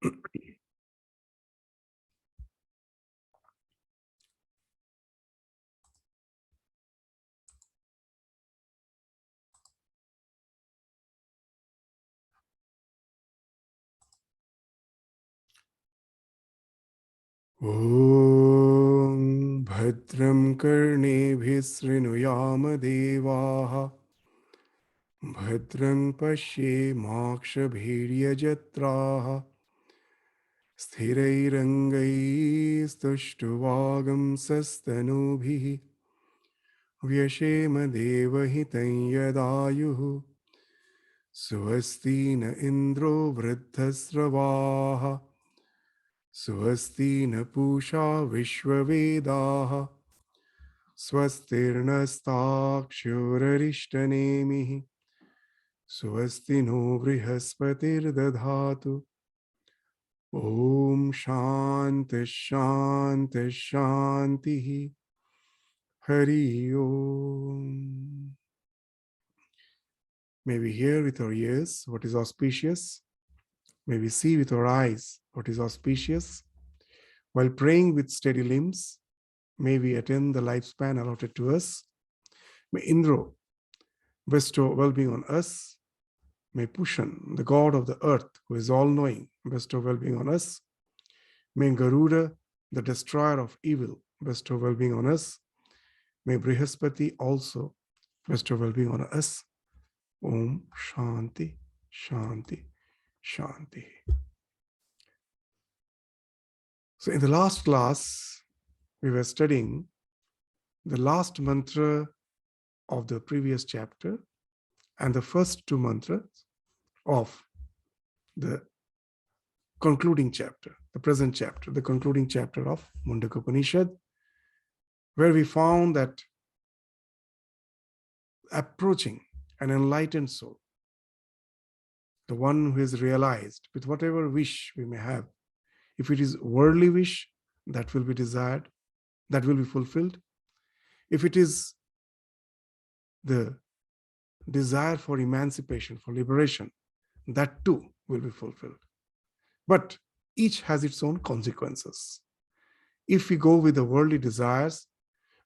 Om Bhadram Karnebhih Srinuyama Devaha Bhadram Pashyemakshabhiryajatraha Sthirairangai Stushtuvagamsastanubhih Vyashema Devahitam Yadayuh Swasti na Indro Vruddhasravaha Swasti na Pusha Vishwavedaha Swastirnastakshurarishtanemihi Swasti no Brihaspatirdadhatu Om Shanti Shanti Shanti Hari Om. May we hear with our ears what is auspicious. May we see with our eyes what is auspicious. While praying with steady limbs, may we attain the lifespan allotted to us. May Indra bestow well-being on us. May Pushan, the god of the earth, who is all-knowing, bestow well-being on us. May Garuda, the destroyer of evil, bestow well-being on us. May Brihaspati also bestow well-being on us. Om Shanti, Shanti, Shanti. So in the last class, we were studying the last mantra of the previous chapter and the first two mantras of the concluding chapter, the present chapter, the concluding chapter of Mundaka Upanisad, where we found that approaching an enlightened soul, the one who is realized with whatever wish we may have, if it is worldly wish, that will be desired, that will be fulfilled. If it is the desire for emancipation, for liberation, that too will be fulfilled. But each has its own consequences. If we go with the worldly desires,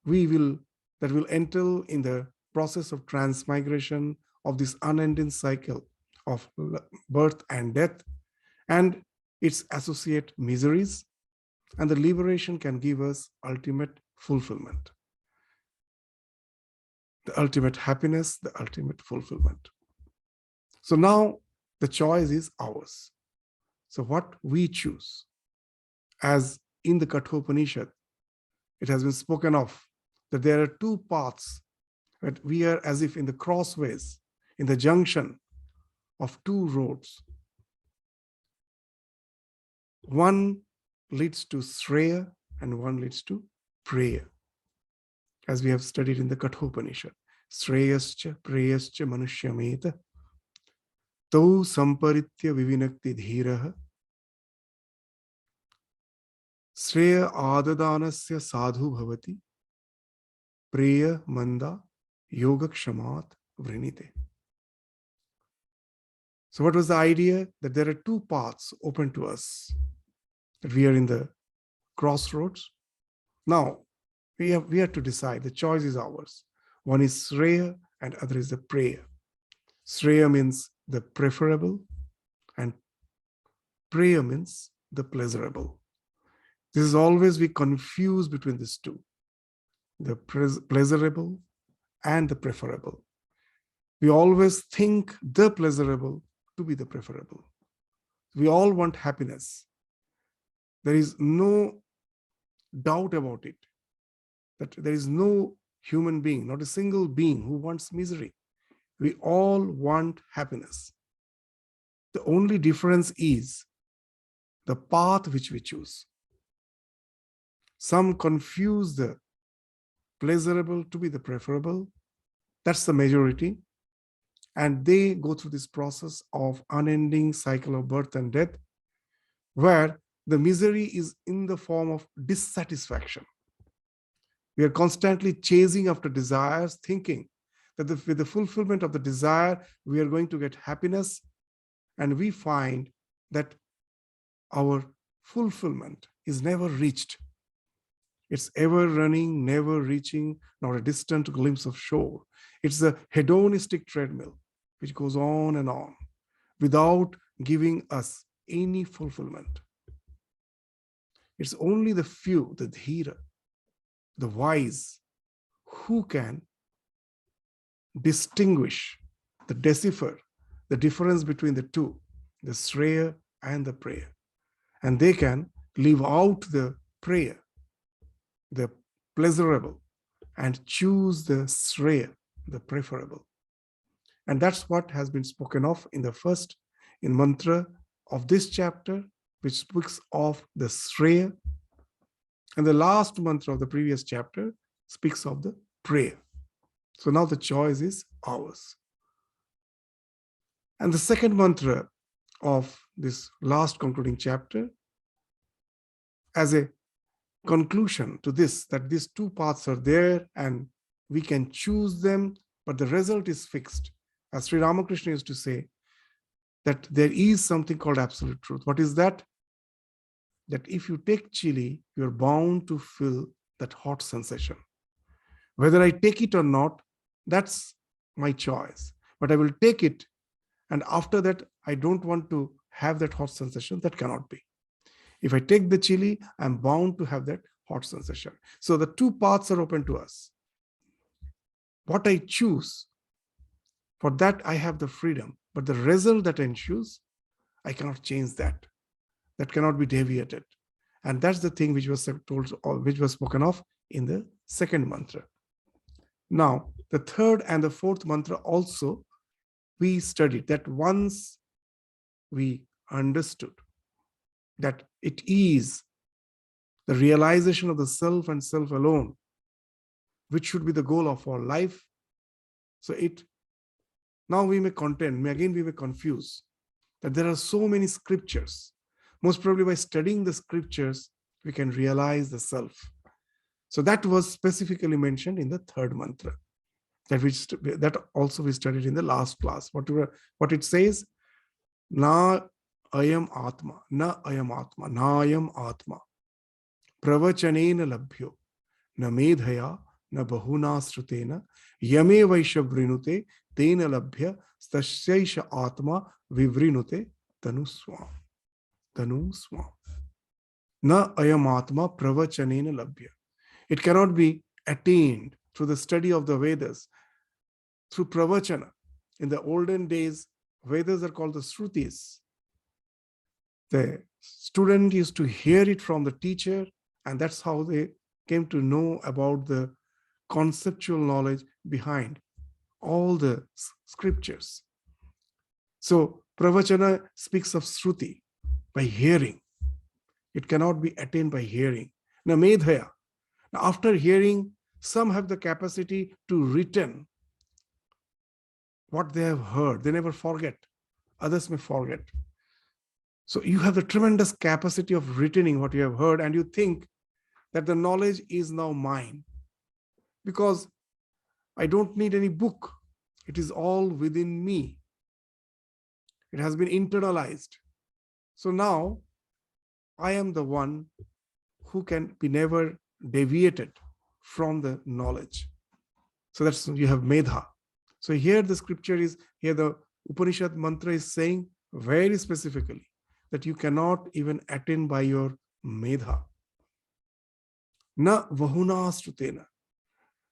that will enter in the process of transmigration of this unending cycle of birth and death and its associate miseries, and the liberation can give us ultimate fulfillment, the ultimate happiness, the ultimate fulfillment. So now the choice is ours. So what we choose, as in the Kathopanishad, it has been spoken of that there are two paths, that we are as if in the crossways, in the junction of two roads. One leads to Shreya and one leads to Preya, as we have studied in the Kathopanishad. Shreyascha Preyascha Manushyameta Tau Samparitya Vivinakti Dhiraha Shreya Adadanasya Sadhu Bhavati Preya Manda Yogakshamat Vrinite. So what was the idea? That there are two paths open to us, that we are in the crossroads. Now, we have to decide. The choice is ours. One is Shreya and other is the Preya. Shreya means the preferable and Preya means the pleasurable. This is always we confuse between these two, the pleasurable and the preferable. We always think the pleasurable to be the preferable. We all want happiness. There is no doubt about it, that there is no human being, not a single being who wants misery. We all want happiness. The only difference is the path which we choose. Some confuse the pleasurable to be the preferable. That's the majority. And they go through this process of unending cycle of birth and death, where the misery is in the form of dissatisfaction. We are constantly chasing after desires, thinking that with the fulfillment of the desire, we are going to get happiness. And we find that our fulfillment is never reached. It's ever running, never reaching, not a distant glimpse of shore. It's a hedonistic treadmill which goes on and on without giving us any fulfillment. It's only the few, the dhira, the wise, who can distinguish, decipher the difference between the two, the Shreya and the prayer. And they can leave out the prayer, the pleasurable, and choose the Shreya, the preferable. And that's what has been spoken of in the first, in mantra of this chapter, which speaks of the Shreya. And the last mantra of the previous chapter speaks of the prayer. So now the choice is ours. And the second mantra of this last concluding chapter, as a conclusion to this, that these two paths are there and we can choose them, but the result is fixed. As Sri Ramakrishna used to say, that there is something called absolute truth. What is that? That if you take chili, you're bound to feel that hot sensation. Whether I take it or not, that's my choice. But I will take it, and after that, I don't want to have that hot sensation. That cannot be. If I take the chili, I'm bound to have that hot sensation. So the two paths are open to us. What I choose, for that I have the freedom. But the result that I choose, I cannot change that. That cannot be deviated. And that's the thing which was told, or which was spoken of in the second mantra. Now, the third and the fourth mantra also we studied, that once we understood that it is the realization of the self and self alone, which should be the goal of our life. So now we may contend, again we may confuse that there are so many scriptures. Most probably by studying the scriptures, we can realize the self. So that was specifically mentioned in the third mantra, that also we studied in the last class. What it says, na ayam atma, na ayam atma, na ayam atma, pravachanena labhyo, na medhaya, na bahuna srutena, yame vaisha vrinute, tena labhya, stasyaisha atma vivrinute tanu swam. Tanu swam. Na ayam atma pravachanena labhya. It cannot be attained through the study of the Vedas, through pravachana. In the olden days, Vedas are called the Shrutis. The student used to hear it from the teacher, and that's how they came to know about the conceptual knowledge behind all the scriptures. So pravachana speaks of Shruti, by hearing. It cannot be attained by hearing. Now, medhaya. Now, after hearing, some have the capacity to retain what they have heard. They never forget. Others may forget. So you have the tremendous capacity of retaining what you have heard, and you think that the knowledge is now mine, because I don't need any book. It is all within me. It has been internalized. So now I am the one who can be never deviated from the knowledge. So that's, you have medha. So here the scripture is, here the Upanishad mantra is saying very specifically that you cannot even attain by your medha. Na vahuna strutena.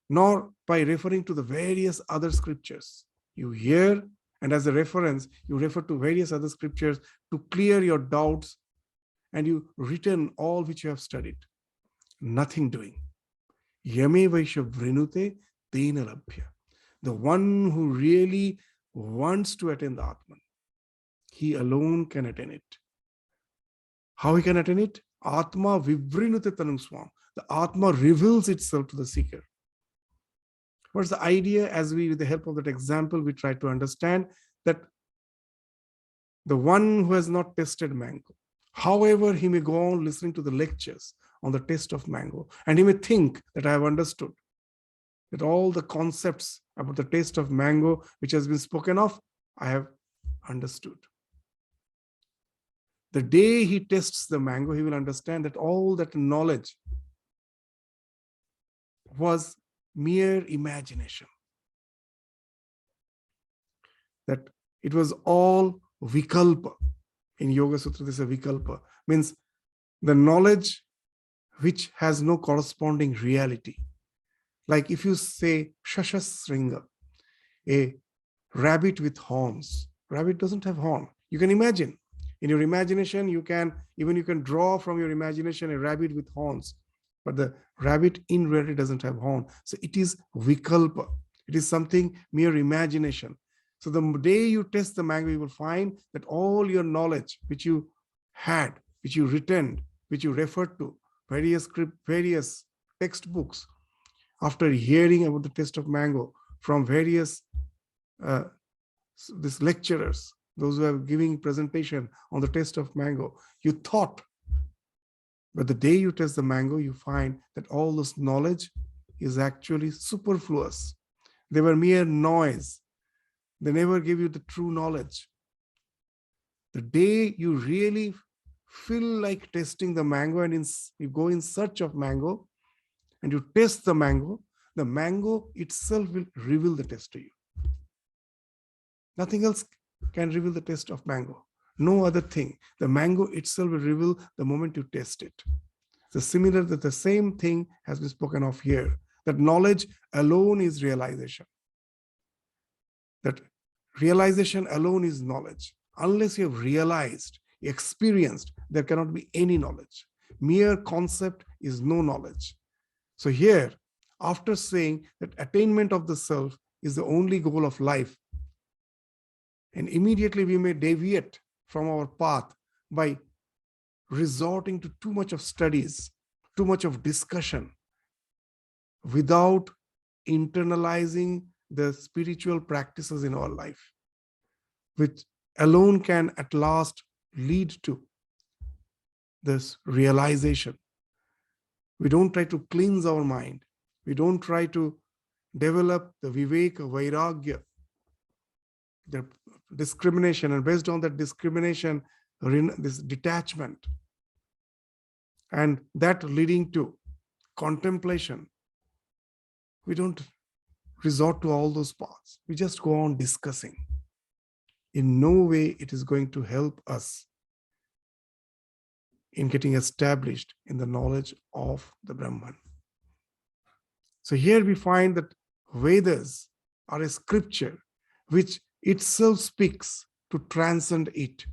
Nor by referring to the various other scriptures. You hear, and as a reference, you refer to various other scriptures to clear your doubts, and you return all which you have studied. Nothing doing. Yame vaisha vrinute tena labhya. The one who really wants to attain the Atman, he alone can attain it. How he can attain it? Atma vivrinute tanum swam. The Atma reveals itself to the seeker. What's the idea? As we, with the help of that example, we try to understand that the one who has not tasted mango, however, he may go on listening to the lectures on the taste of mango, and he may think that I have understood, that all the concepts about the taste of mango which has been spoken of, I have understood. The day he tastes the mango, he will understand that all that knowledge was mere imagination. That it was all vikalpa. In Yoga Sutra, this is a vikalpa. Means the knowledge which has no corresponding reality. Like if you say Shashasringa, a rabbit with horns. Rabbit doesn't have horn. You can imagine. In your imagination, you can draw from your imagination a rabbit with horns. But the rabbit in reality doesn't have horn. So it is vikalpa. It is something mere imagination. So the day you test the mango, you will find that all your knowledge which you had, which you retained, which you referred to, various textbooks, after hearing about the taste of mango from various these lecturers, those who are giving presentation on the taste of mango, you thought. But the day you taste the mango, you find that all this knowledge is actually superfluous. They were mere noise. They never give you the true knowledge. The day you really feel like tasting the mango and you go in search of mango and you taste the mango itself will reveal the taste to you. Nothing else can reveal the taste of mango. No other thing. The mango itself will reveal the moment you taste it. So similar that the same thing has been spoken of here, that knowledge alone is realization. That realization alone is knowledge. Unless you have realized, experienced, there cannot be any knowledge. Mere concept is no knowledge. So here, after saying that attainment of the self is the only goal of life, and immediately we may deviate from our path by resorting to too much of studies, too much of discussion, without internalizing the spiritual practices in our life, which alone can at last lead to this realization. We don't try to cleanse our mind. We don't try to develop the viveka, vairagya, the discrimination, and based on that discrimination, this detachment, and that leading to contemplation. We don't resort to all those paths. We just go on discussing. In no way it is going to help us in getting established in the knowledge of the Brahman. So here we find that Vedas are a scripture which itself speaks to transcend it.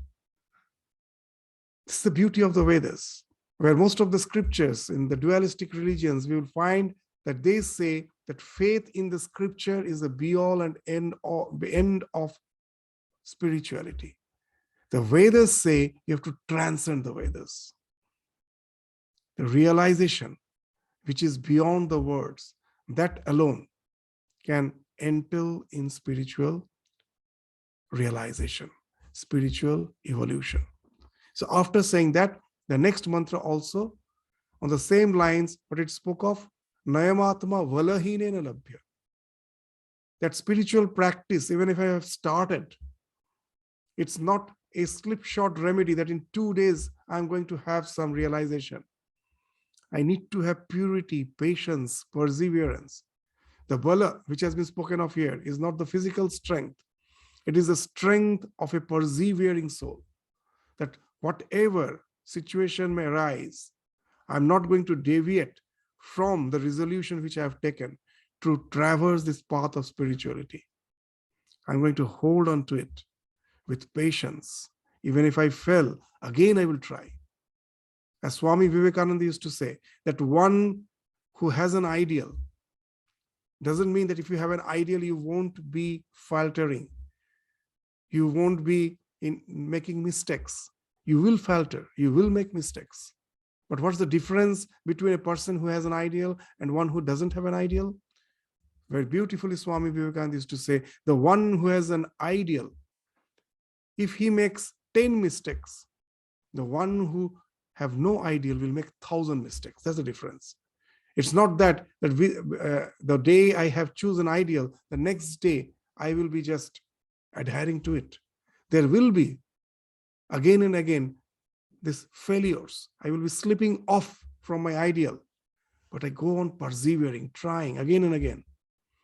This is the beauty of the Vedas, where most of the scriptures in the dualistic religions, we will find that they say that faith in the scripture is the be-all and end of spirituality. The Vedas say you have to transcend the Vedas. The realization, which is beyond the words, that alone can entail in spiritual realization, spiritual evolution. So after saying that, the next mantra also, on the same lines, but it spoke of Nayamatma Valahinena Labhya. That spiritual practice, even if I have started, it's not a slipshod remedy that in 2 days I'm going to have some realization. I need to have purity, patience, perseverance. The Vala, which has been spoken of here, is not the physical strength. It is the strength of a persevering soul. That whatever situation may arise, I'm not going to deviate from the resolution which I have taken to traverse this path of spirituality. I'm going to hold on to it with patience. Even if I fail, again I will try. As Swami Vivekananda used to say, that one who has an ideal doesn't mean that if you have an ideal, you won't be faltering. You won't be in making mistakes. You will falter. You will make mistakes. But what's the difference between a person who has an ideal and one who doesn't have an ideal? Very beautifully, Swami Vivekananda used to say, the one who has an ideal, if he makes 10 mistakes, the one who have no ideal will make 1,000 mistakes. That's the difference. It's not that the day I have chosen ideal, the next day I will be just adhering to it. There will be again and again these failures. I will be slipping off from my ideal, but I go on persevering, trying again and again.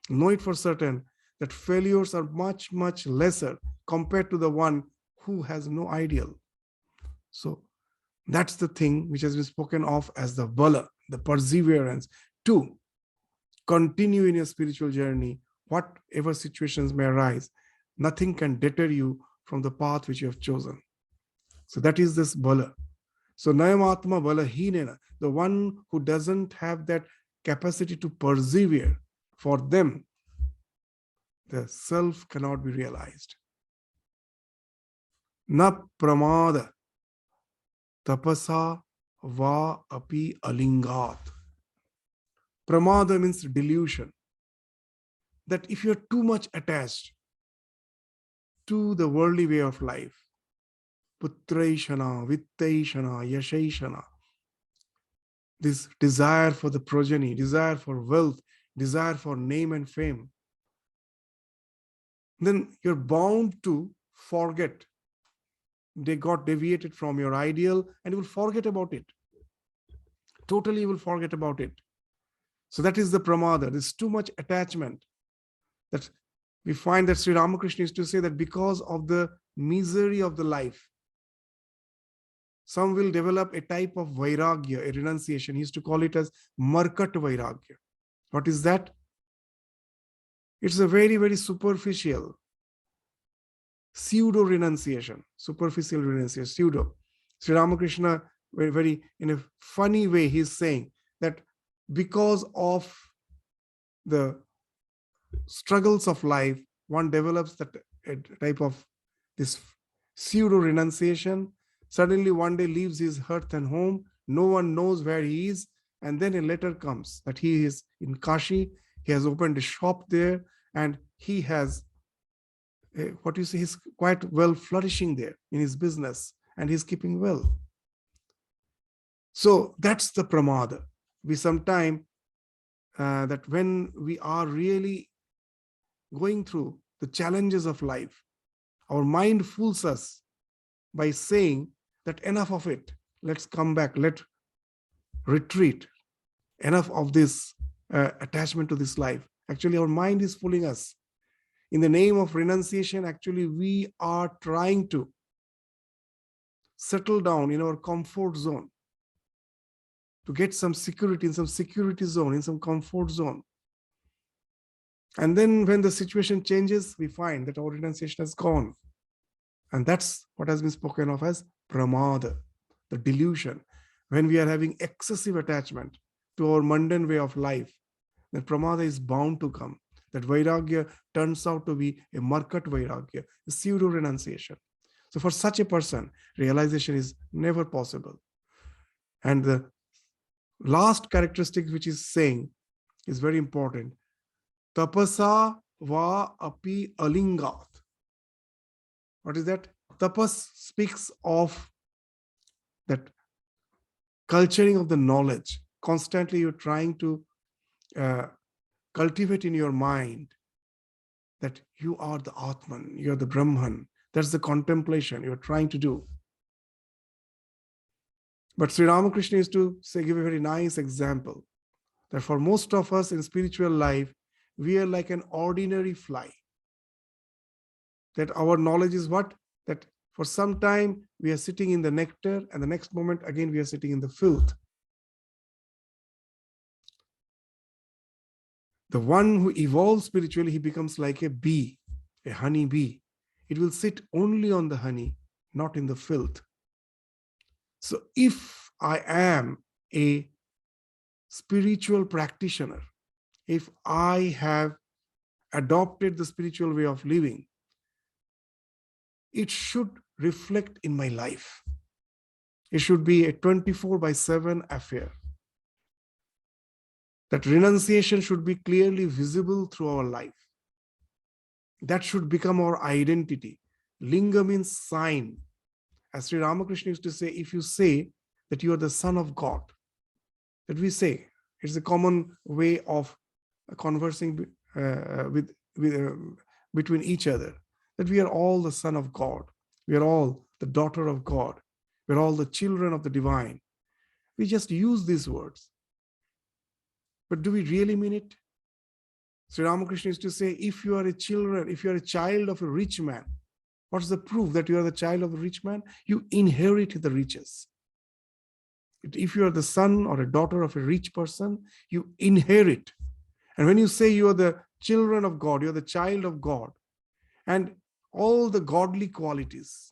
Know it for certain that failures are much, much lesser compared to the one who has no ideal. So that's the thing which has been spoken of as the bala, the perseverance to continue in your spiritual journey, whatever situations may arise. Nothing can deter you from the path which you have chosen. So that is this bala. So nayamatma bala hinena, the one who doesn't have that capacity to persevere, for them, the self cannot be realized. Na pramada tapasa va api alingat. Pramada means delusion. That if you're too much attached to the worldly way of life, putraishana, vittaishana, yashaishana, this desire for the progeny, desire for wealth, desire for name and fame, then you're bound to forget. They got deviated from your ideal and you will forget about it. Totally, you will forget about it. So that is the pramada. There's too much attachment. That we find that Sri Ramakrishna used to say that because of the misery of the life, some will develop a type of vairagya, a renunciation. He used to call it as markat vairagya. What is that? It's a very, very superficial, pseudo renunciation, superficial renunciation, pseudo. Sri Ramakrishna, very, very in a funny way, he's saying that because of the struggles of life, one develops that type of this pseudo renunciation. Suddenly one day leaves his hearth and home, no one knows where he is, and then a letter comes that he is in Kashi, he has opened a shop there, and he has he's quite well flourishing there in his business, and he's keeping well. So that's the pramada. We sometime that when we are really going through the challenges of life, our mind fools us by saying that enough of it, let's come back, let's retreat, enough of this attachment to this life. Actually, our mind is fooling us. In the name of renunciation, actually, we are trying to settle down in our comfort zone, to get some security in some security zone, in some comfort zone. And then when the situation changes, we find that our renunciation has gone. And that's what has been spoken of as pramada, the delusion. When we are having excessive attachment to our mundane way of life, then pramada is bound to come. That vairagya turns out to be a markat vairagya, a pseudo renunciation. So for such a person, realization is never possible. And the last characteristic which is saying is very important. Tapasa va api alingat. What is that? Tapas speaks of that culturing of the knowledge. Constantly you're trying to cultivate in your mind that you are the Atman, you're the Brahman. That's the contemplation you're trying to do. But Sri Ramakrishna used to say, give a very nice example, that for most of us in spiritual life, we are like an ordinary fly. That our knowledge is what? That for some time we are sitting in the nectar, and the next moment again we are sitting in the filth. The one who evolves spiritually, he becomes like a bee, a honey bee. It will sit only on the honey, not in the filth. So if I am a spiritual practitioner, if I have adopted the spiritual way of living, it should reflect in my life. It should be a 24/7 affair. That renunciation should be clearly visible through our life. That should become our identity. Linga means sign. As Sri Ramakrishna used to say, if you say that you are the son of God, that we say, it's a common way of conversing between each other, that we are all the son of God. We are all the daughter of God. we're all the children of the divine. We just use these words. But do we really mean it? Sri Ramakrishna used to say, if you are a child of a rich man, what's the proof that you are the child of a rich man? You inherit the riches. If you are the son or a daughter of a rich person, you inherit. And when you say you are the children of God, you're the child of God, and all the godly qualities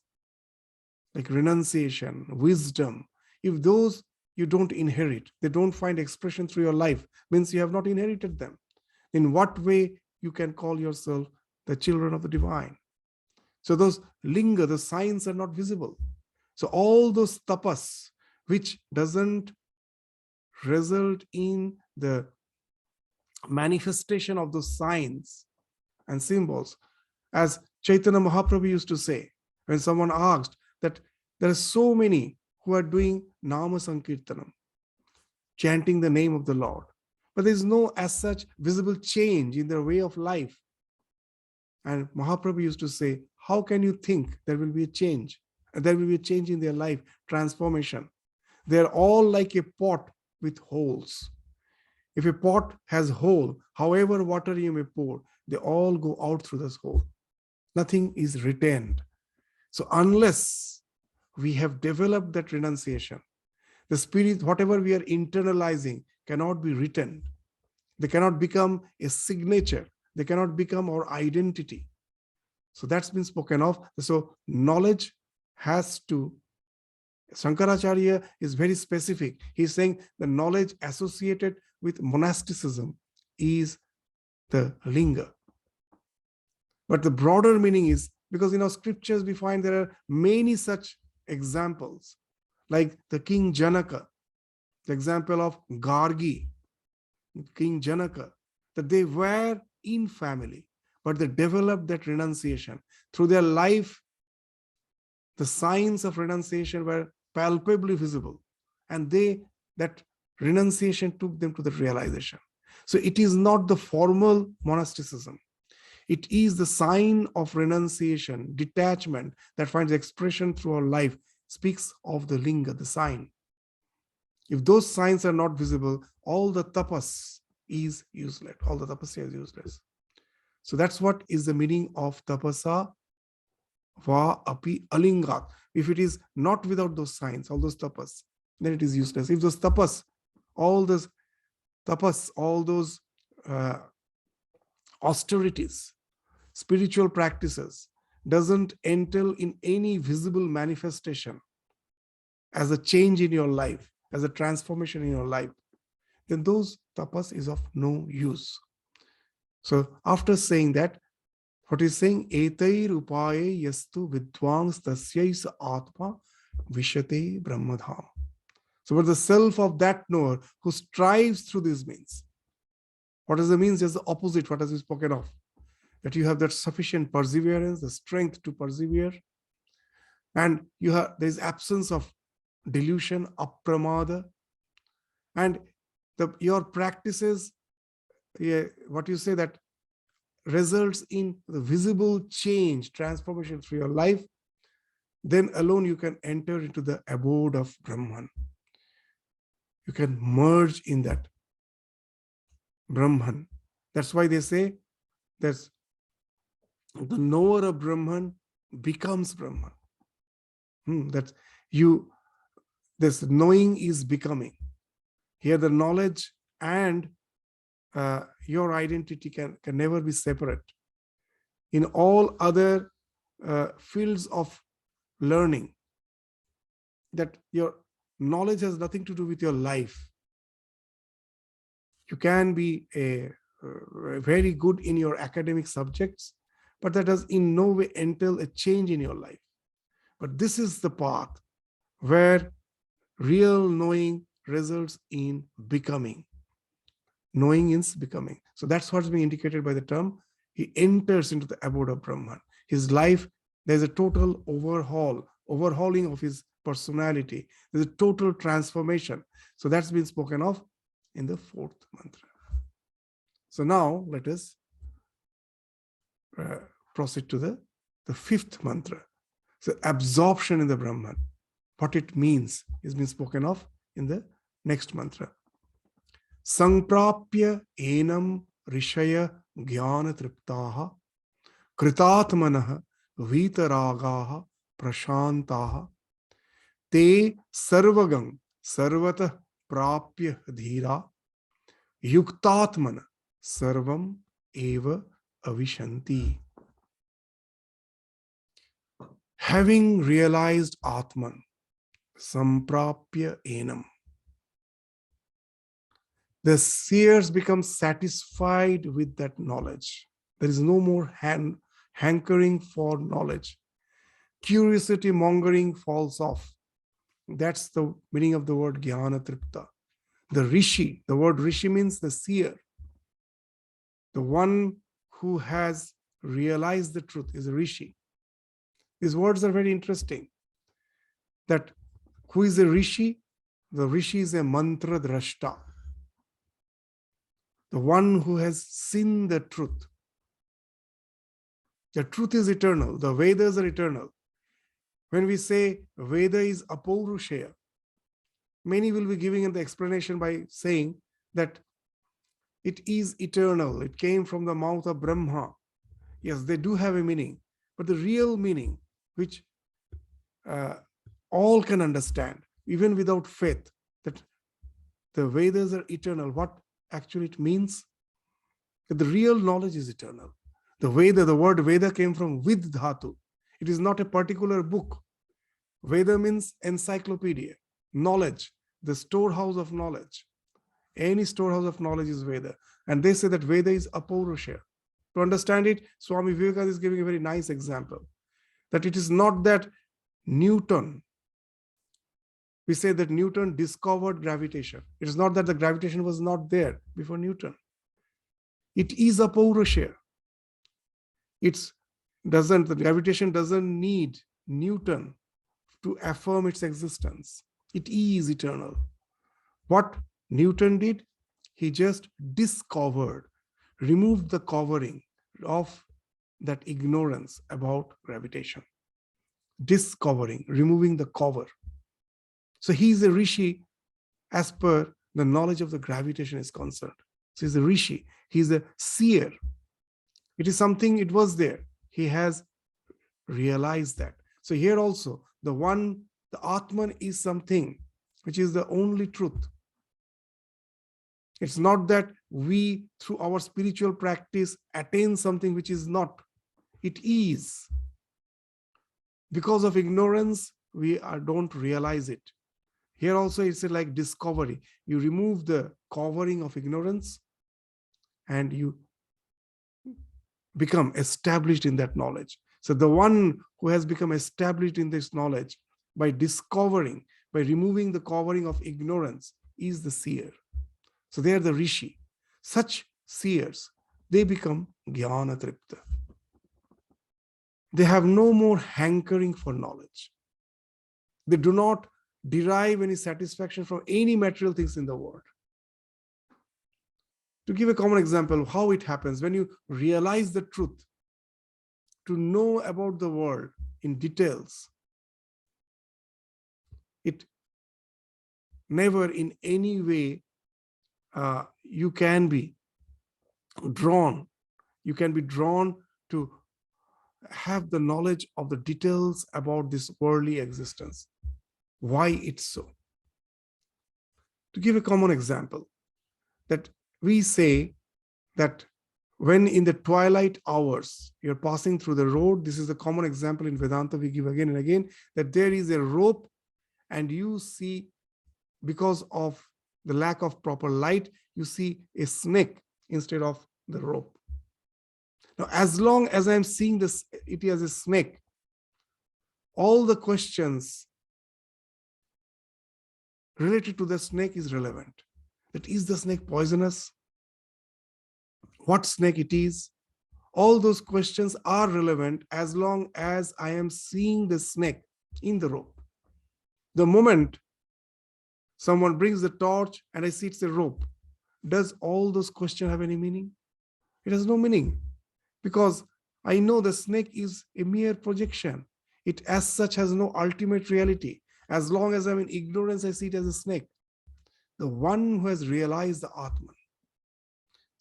like renunciation, wisdom, if those you don't inherit, they don't find expression through your life, means you have not inherited them. In what way you can call yourself the children of the divine? So those linga, the signs are not visible. So all those tapas, which doesn't result in the manifestation of those signs and symbols, as Chaitanya Mahaprabhu used to say, when someone asked that there are so many who are doing Nama Sankirtanam, chanting the name of the Lord, but there is no as such visible change in their way of life. And Mahaprabhu used to say, how can you think there will be a change? There will be a change in their life, transformation. They're all like a pot with holes. If a pot has hole, however water you may pour, they all go out through this hole. Nothing is retained. So unless we have developed that renunciation, the spirit, whatever we are internalizing, cannot be written. They cannot become a signature. They cannot become our identity. So that's been spoken of. So knowledge has to, Shankaracharya is very specific. He's saying the knowledge associated with monasticism is the linga. But the broader meaning is, because in our scriptures we find there are many such examples, like the King Janaka, the example of Gargi, King Janaka, that they were in family, but they developed that renunciation. Through their life, the signs of renunciation were palpably visible, and that renunciation took them to the realization. So it is not the formal monasticism. It is the sign of renunciation, detachment that finds expression through our life, speaks of the linga, the sign. If those signs are not visible, all the tapas is useless. All the tapasya is useless. So that's what is the meaning of tapasa va api alingat. If it is not without those signs, all those tapas, then it is useless. If those tapas, all those austerities, spiritual practices, doesn't entail in any visible manifestation as a change in your life, as a transformation in your life, then those tapas is of no use. So after saying that, what he's saying, etair upaye yastu vidwans tasyais atma vishate brahmadham. So what the self of that knower who strives through these means. What is the means? Just the opposite, what has been spoken of. That you have that sufficient perseverance, the strength to persevere, and there is absence of delusion, apramada, and your practices, what you say, that results in the visible change, transformation through your life, then alone you can enter into the abode of Brahman. You can merge in that Brahman. That's why they say that the knower of Brahman becomes Brahman. That this knowing is becoming. Here the knowledge and your identity can never be separate. In all other fields of learning, that your knowledge has nothing to do with your life. You can be very good in your academic subjects, but that does in no way entail a change in your life. But this is the path where real knowing results in becoming. Knowing is becoming. So that's what's being indicated by the term. He enters into the abode of Brahman. His life, there's a total overhauling of his personality. There's a total transformation. So that's been spoken of in the fourth mantra. So now let us proceed to the fifth mantra. So absorption in the Brahman. what it means is being spoken of in the next mantra. Samprapya enam rishaya jnana triptaha kritatmanah vitaragaha prashantaha te sarvagam sarvatah prapya dhira yuktatmana sarvam eva avishanti. Having realized Atman, samprapya enam, the seers become satisfied with that knowledge. There is no more hankering for knowledge. Curiosity mongering falls off. That's the meaning of the word jnana tripta. The rishi, the word rishi means the seer. The one who has realized the truth is a rishi. These words are very interesting. That who is a rishi? The rishi is a mantra drashta. The one who has seen the truth. The truth is eternal. The Vedas are eternal. When we say Veda is apaurushaya, many will be giving an explanation by saying that it is eternal. It came from the mouth of Brahma. Yes, they do have a meaning. But the real meaning, which all can understand, even without faith, that the Vedas are eternal. What actually it means? That the real knowledge is eternal. The Veda, the word Veda came from Vid Dhatu. It is not a particular book. Veda means encyclopedia, knowledge, the storehouse of knowledge. Any storehouse of knowledge is Veda. And they say that Veda is apaurushaya. To understand it, Swami Vivekananda is giving a very nice example. That it is not that Newton, we say that Newton discovered gravitation. It is not that the gravitation was not there before Newton. It is apaurushaya. The gravitation doesn't need Newton to affirm its existence. It is eternal. What Newton did, he just discovered, removed the covering of that ignorance about gravitation. Discovering, removing the cover. So he is a rishi as per the knowledge of the gravitation is concerned. So he's a rishi, he's a seer. It is something, it was there. He has realized that. So here also, the Atman is something which is the only truth. It's not that we, through our spiritual practice, attain something which is not. It is. Because of ignorance, we don't realize it. Here also it's like discovery. You remove the covering of ignorance and you become established in that knowledge. So the one who has become established in this knowledge by discovering, by removing the covering of ignorance, is the seer. So they are the rishi. Such seers, they become jnana tripta. They have no more hankering for knowledge. They do not derive any satisfaction from any material things in the world. To give a common example of how it happens, when you realize the truth, to know about the world in details, it never in any way you can be drawn to have the knowledge of the details about this worldly existence. Why it's so? To give a common example, that we say that when in the twilight hours, you're passing through the road, this is a common example in Vedanta we give again and again, that there is a rope and you see, because of the lack of proper light, you see a snake instead of the rope. Now, as long as I'm seeing this, it as a snake, all the questions related to the snake is relevant. That is the snake poisonous? What snake it is? All those questions are relevant as long as I am seeing the snake in the rope. The moment someone brings the torch and I see it's a rope, does all those questions have any meaning? It has no meaning, because I know the snake is a mere projection. It as such has no ultimate reality. As long as I'm in ignorance, I see it as a snake. The one who has realized the Atman,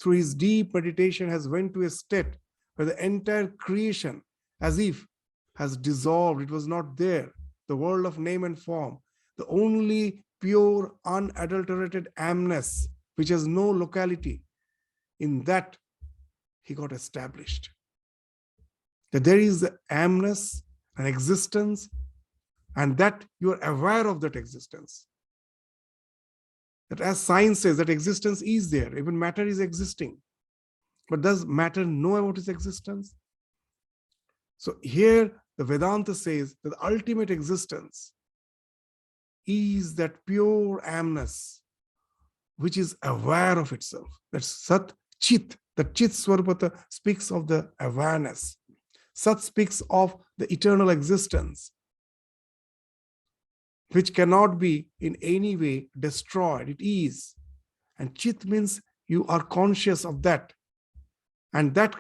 through his deep meditation, has went to a state where the entire creation, as if has dissolved. It was not there. The world of name and form, the only pure, unadulterated amness, which has no locality, in that he got established. That there is the amness, an existence, and that you are aware of that existence. That as science says, that existence is there, even matter is existing. But does matter know about its existence? So here the Vedanta says that the ultimate existence is that pure amness, which is aware of itself. That's Sat Chit. The Chit Swarupata speaks of the awareness. Sat speaks of the eternal existence, which cannot be in any way destroyed. It is. And Chit means you are conscious of that. And that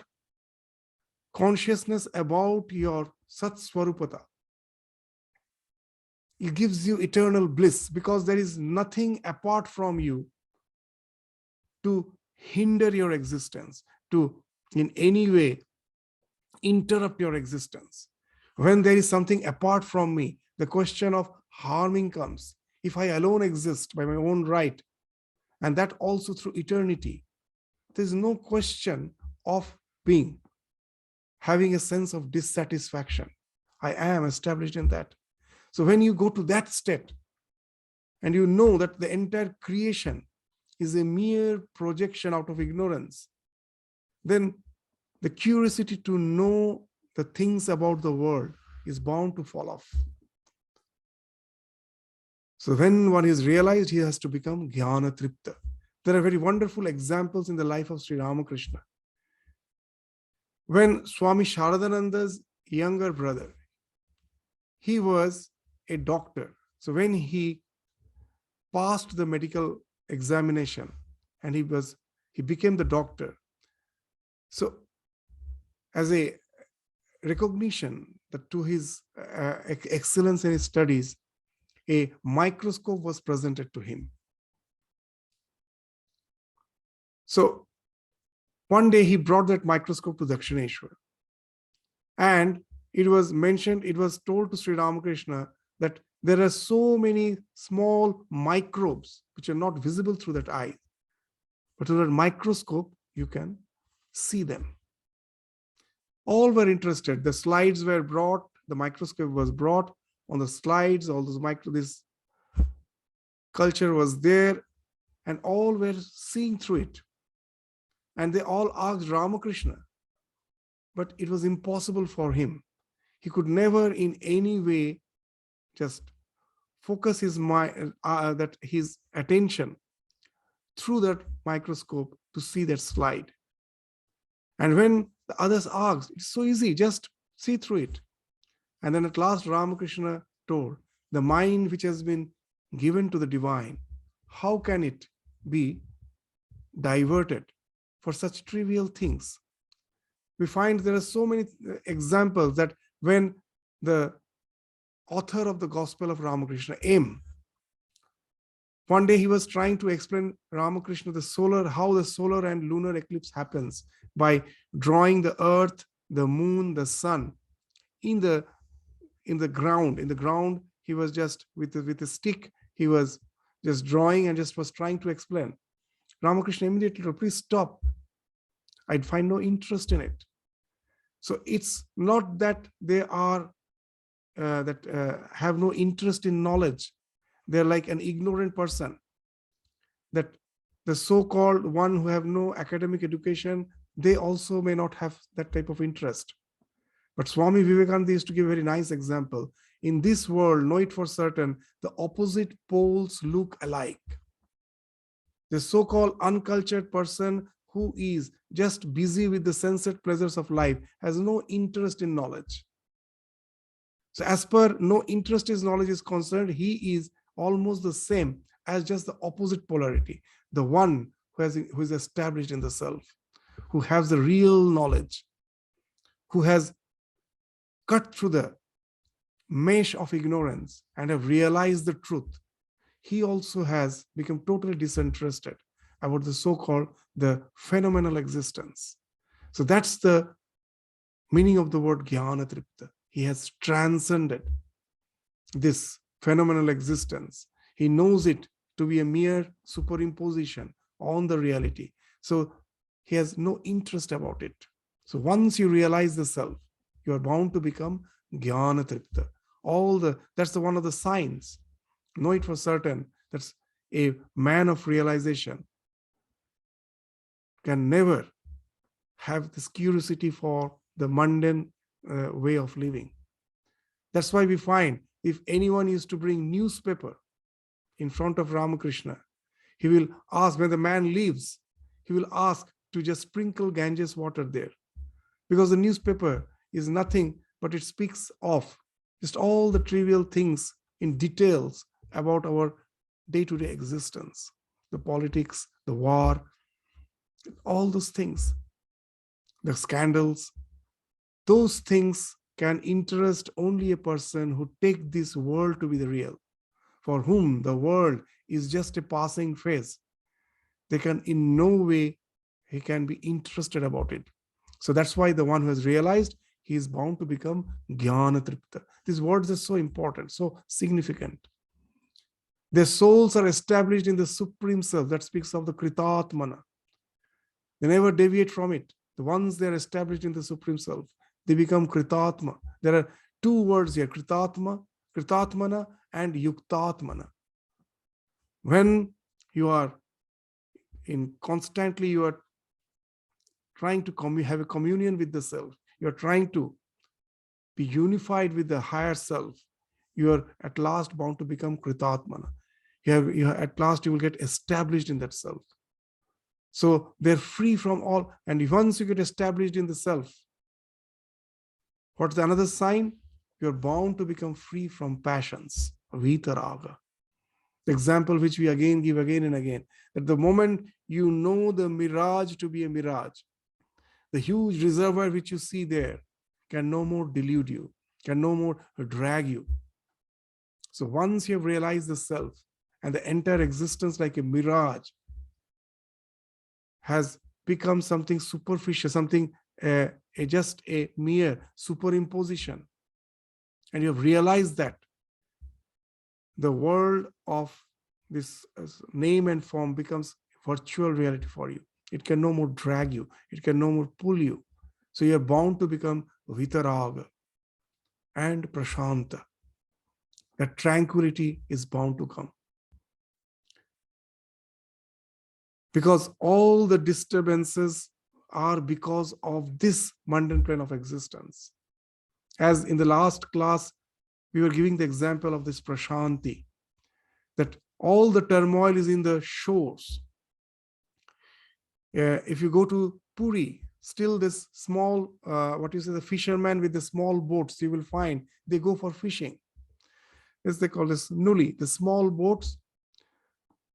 consciousness about your Sat Swarupata, it gives you eternal bliss, because there is nothing apart from you to hinder your existence, to in any way interrupt your existence. When there is something apart from me, the question of harming comes. If I alone exist by my own right, and that also through eternity, there is no question of being, having a sense of dissatisfaction. I am established in that. So when you go to that state, and you know that the entire creation is a mere projection out of ignorance, then the curiosity to know the things about the world is bound to fall off. So when one is realized, he has to become Jnana Tripta. There are very wonderful examples in the life of Sri Ramakrishna. When Swami Sharadananda's younger brother, he was a doctor. So when he passed the medical examination and he became the doctor. So as a recognition that to his excellence in his studies, a microscope was presented to him. So one day he brought that microscope to Dakshineshwar, and it was mentioned, it was told to Sri Ramakrishna that there are so many small microbes which are not visible through that eye, but through that microscope you can see them. All were interested. The slides were brought, the microscope was brought. On the slides, all those this culture was there, and all were seeing through it. And they all asked Ramakrishna, but it was impossible for him. He could never in any way just focus his mind, his attention through that microscope to see that slide. And when the others asked, it's so easy, just see through it. And then at last Ramakrishna told, the mind which has been given to the divine, how can it be diverted for such trivial things? We find there are so many examples that when the author of the Gospel of Ramakrishna, M, one day he was trying to explain Ramakrishna how the solar and lunar eclipse happens by drawing the earth, the moon, the sun in the ground. In the ground, he was just with a stick, he was just drawing and just was trying to explain. Ramakrishna immediately told, please stop. I'd find no interest in it. So it's not that they are have no interest in knowledge. They're like an ignorant person. That the so-called one who have no academic education, they also may not have that type of interest. But Swami Vivekananda used to give a very nice example. In this world, know it for certain, the opposite poles look alike. The so-called uncultured person who is just busy with the sensate pleasures of life has no interest in knowledge. So as per no interest in knowledge is concerned, he is almost the same as just the opposite polarity. The one who is established in the self, who has the real knowledge, who has cut through the mesh of ignorance and have realized the truth, he also has become totally disinterested about the so-called the phenomenal existence. So that's the meaning of the word jnana tripta. He has transcended this phenomenal existence. He knows it to be a mere superimposition on the reality. So he has no interest about it. So once you realize the self, you are bound to become jnana tripta. That's one of the signs. Know it for certain. That's a man of realization can never have this curiosity for the mundane way of living. That's why we find if anyone is to bring newspaper in front of Ramakrishna, he will ask, when the man leaves, he will ask to just sprinkle Ganges water there. Because the newspaper is nothing but it speaks of just all the trivial things in details about our day-to-day existence, the politics, the war, all those things, the scandals. Those things can interest only a person who takes this world to be the real, for whom the world is just a passing phase. They can in no way, he can be interested about it. So that's why the one who has realized, he is bound to become jnana tripta. These words are so important, so significant. Their souls are established in the Supreme Self. That speaks of the Kritatmana. They never deviate from it. The ones they are established in the Supreme Self, they become Kritatma. There are two words here, Kritatma, Kritatmana and Yuktatmana. When you are constantly, you are trying to have a communion with the self, you are trying to be unified with the higher self, you are at last bound to become Kritatmana. At last you will get established in that self. So they're free from all. And once you get established in the self, what's the another sign? You're bound to become free from passions, vitaraga. The example which we again give again and again, that the moment you know the mirage to be a mirage, the huge reservoir which you see there can no more delude you, can no more drag you. So once you have realized the self and the entire existence like a mirage has become something superficial, something just a mere superimposition, and you have realized that the world of this name and form becomes virtual reality for you. It can no more drag you. It can no more pull you. So you're bound to become vitaraga and prashanta. That tranquility is bound to come. Because all the disturbances are because of this mundane plane of existence. As in the last class, we were giving the example of this prashanti, that all the turmoil is in the shores. If you go to Puri, still this small, the fishermen with the small boats, you will find they go for fishing. As they call this nuli, the small boats,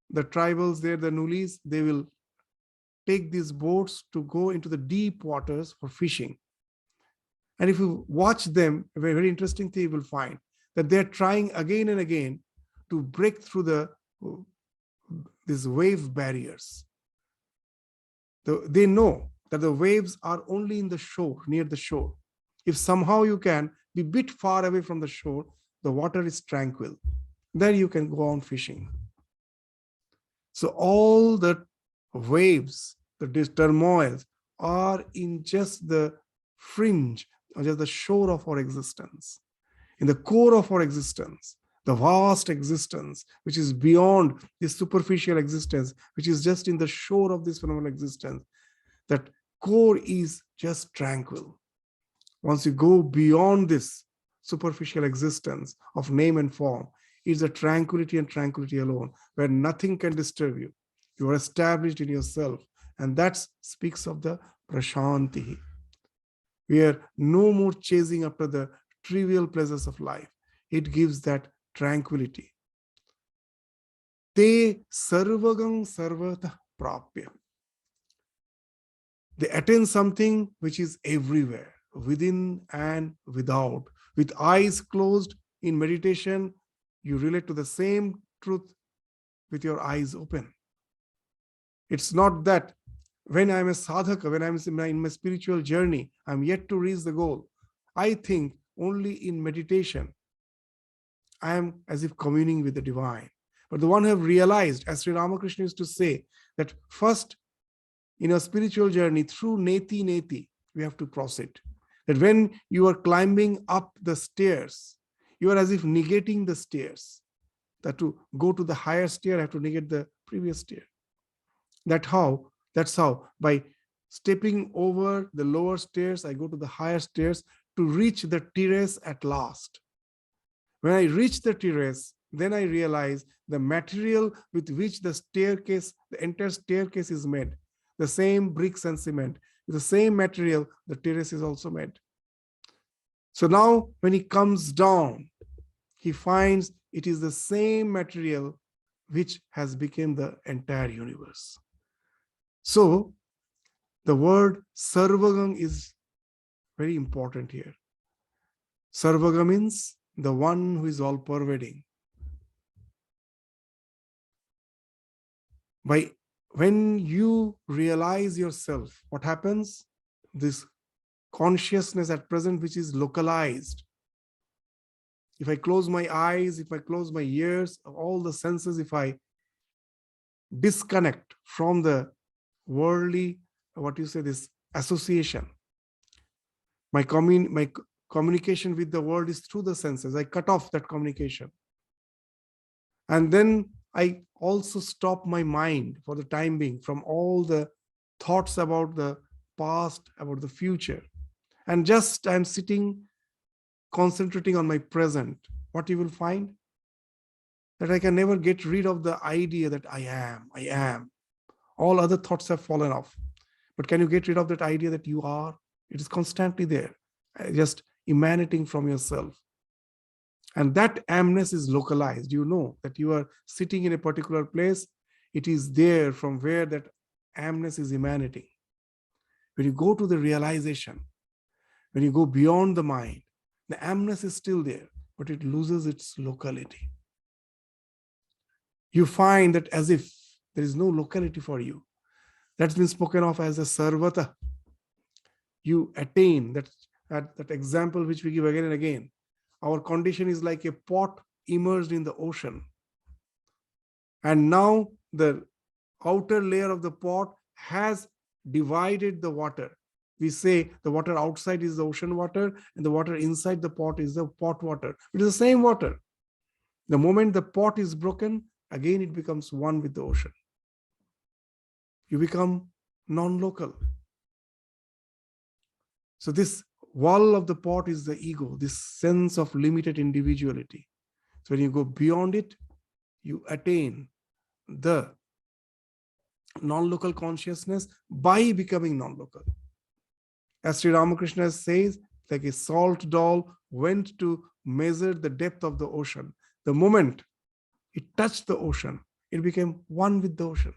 the tribals there, the nulis, they will take these boats to go into the deep waters for fishing. And if you watch them, a very, very interesting thing you will find, that they're trying again and again to break through these wave barriers. They know that the waves are only in the shore, near the shore. If somehow you can be a bit far away from the shore, the water is tranquil. Then you can go on fishing. So all the waves, the turmoils are in just the fringe, or just the shore of our existence. In the core of our existence, the vast existence, which is beyond this superficial existence, which is just in the shore of this phenomenal existence, that core is just tranquil. Once you go beyond this superficial existence of name and form, it's a tranquility and tranquility alone, where nothing can disturb you. You are established in yourself, and that speaks of the prashanti. We are no more chasing after the trivial pleasures of life. It gives that tranquility. Te sarvagam sarvata prapya. They attain something which is everywhere, within and without. With eyes closed, in meditation, you relate to the same truth with your eyes open. It's not that when I'm a sadhaka, when I'm in my spiritual journey, I'm yet to reach the goal. I think only in meditation, I am as if communing with the divine. But the one who have realized, as Sri Ramakrishna used to say, that first in a spiritual journey through neti neti, we have to cross it. That when you are climbing up the stairs, you are as if negating the stairs. That to go to the higher stair, I have to negate the previous stair. That's how by stepping over the lower stairs, I go to the higher stairs to reach the terrace at last. When I reach the terrace, then I realize the material with which the entire staircase is made, the same bricks and cement, the same material, the terrace is also made. So now when he comes down, he finds it is the same material which has become the entire universe. So the word Sarvagam is very important here. Sarvaga means the one who is all pervading. When you realize yourself, what happens? This consciousness at present, which is localized. If I close my eyes, if I close my ears, all the senses, if I disconnect from the worldly, this association, my communication with the world is through the senses. I cut off that communication. And then I also stop my mind for the time being from all the thoughts about the past, about the future. And just I'm sitting, concentrating on my present. What you will find? That I can never get rid of the idea that I am. All other thoughts have fallen off. But can you get rid of that idea that you are? It is constantly there, just emanating from yourself. And that amness is localized. You know that you are sitting in a particular place. It is there from where that amness is emanating. When you go to the realization, when you go beyond the mind, the amness is still there, but it loses its locality. You find that as if there is no locality for you. That's been spoken of as a sarvata. You attain that example which we give again and again. Our condition is like a pot immersed in the ocean. And now the outer layer of the pot has divided the water. We say the water outside is the ocean water and the water inside the pot is the pot water. It is the same water. The moment the pot is broken, again it becomes one with the ocean. You become non-local. So this wall of the pot is the ego, this sense of limited individuality. So when you go beyond it, you attain the non-local consciousness by becoming non-local. As Sri Ramakrishna says, like a salt doll went to measure the depth of the ocean. The moment it touched the ocean, it became one with the ocean.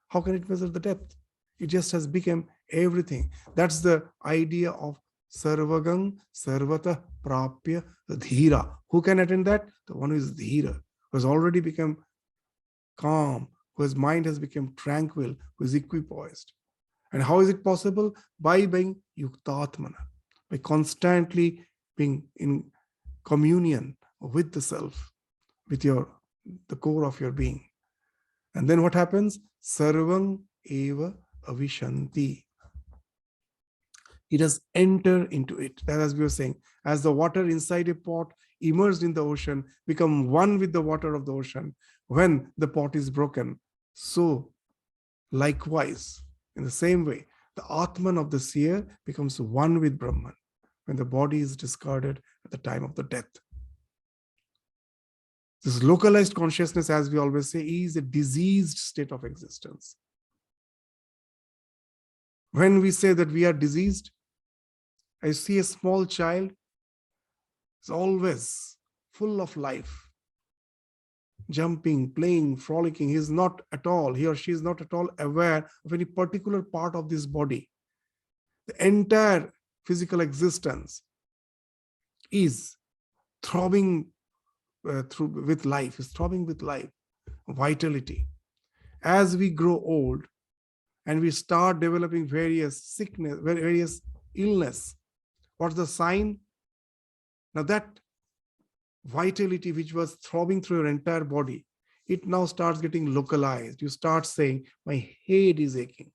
How can it measure the depth? It just has become everything. That's the idea of Sarvagam, Sarvata, Prapya, Dhira. Who can attain that? The one who is Dhira, who has already become calm, whose mind has become tranquil, who is equipoised. And how is it possible? By being Yuktatmana, by constantly being in communion with the self, with the core of your being. And then what happens? Sarvam eva avishanti. It has entered into it. That, as we were saying, as the water inside a pot immersed in the ocean become one with the water of the ocean when the pot is broken. So likewise, in the same way, the Atman of the seer becomes one with Brahman when the body is discarded at the time of the death. This localized consciousness, as we always say, is a diseased state of existence. When we say that we are diseased, I see a small child is always full of life, jumping, playing, frolicking. He or she is not at all aware of any particular part of this body. The entire physical existence is throbbing with life, is throbbing with life, vitality. As we grow old and we start developing various sickness, various illness, what's the sign? Now that vitality which was throbbing through your entire body, it now starts getting localized. You start saying, my head is aching.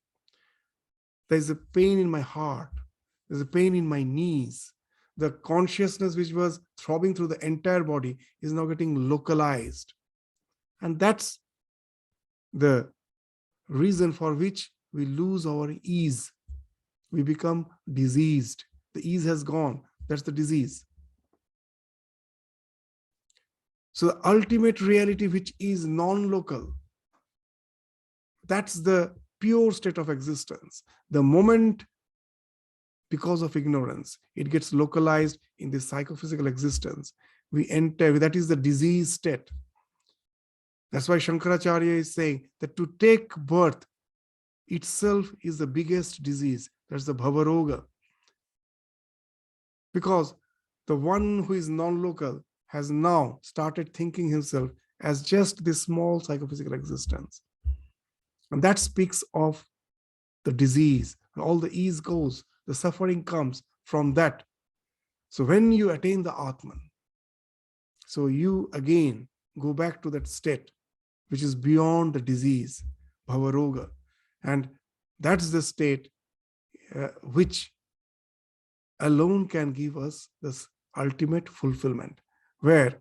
There's a pain in my heart. There's a pain in my knees. The consciousness which was throbbing through the entire body is now getting localized. And that's the reason for which we lose our ease. We become diseased. The ease has gone. That's the disease. So the ultimate reality, which is non-local, that's the pure state of existence. The moment, because of ignorance, it gets localized in this psychophysical existence, we enter, that is the disease state. That's why Shankaracharya is saying that to take birth itself is the biggest disease. That's the bhavaroga. Because the one who is non-local has now started thinking himself as just this small psychophysical existence. And that speaks of the disease. All the ease goes, the suffering comes from that. So when you attain the Atman, so you again go back to that state which is beyond the disease, bhavaroga. And that's the state which alone can give us this ultimate fulfillment, where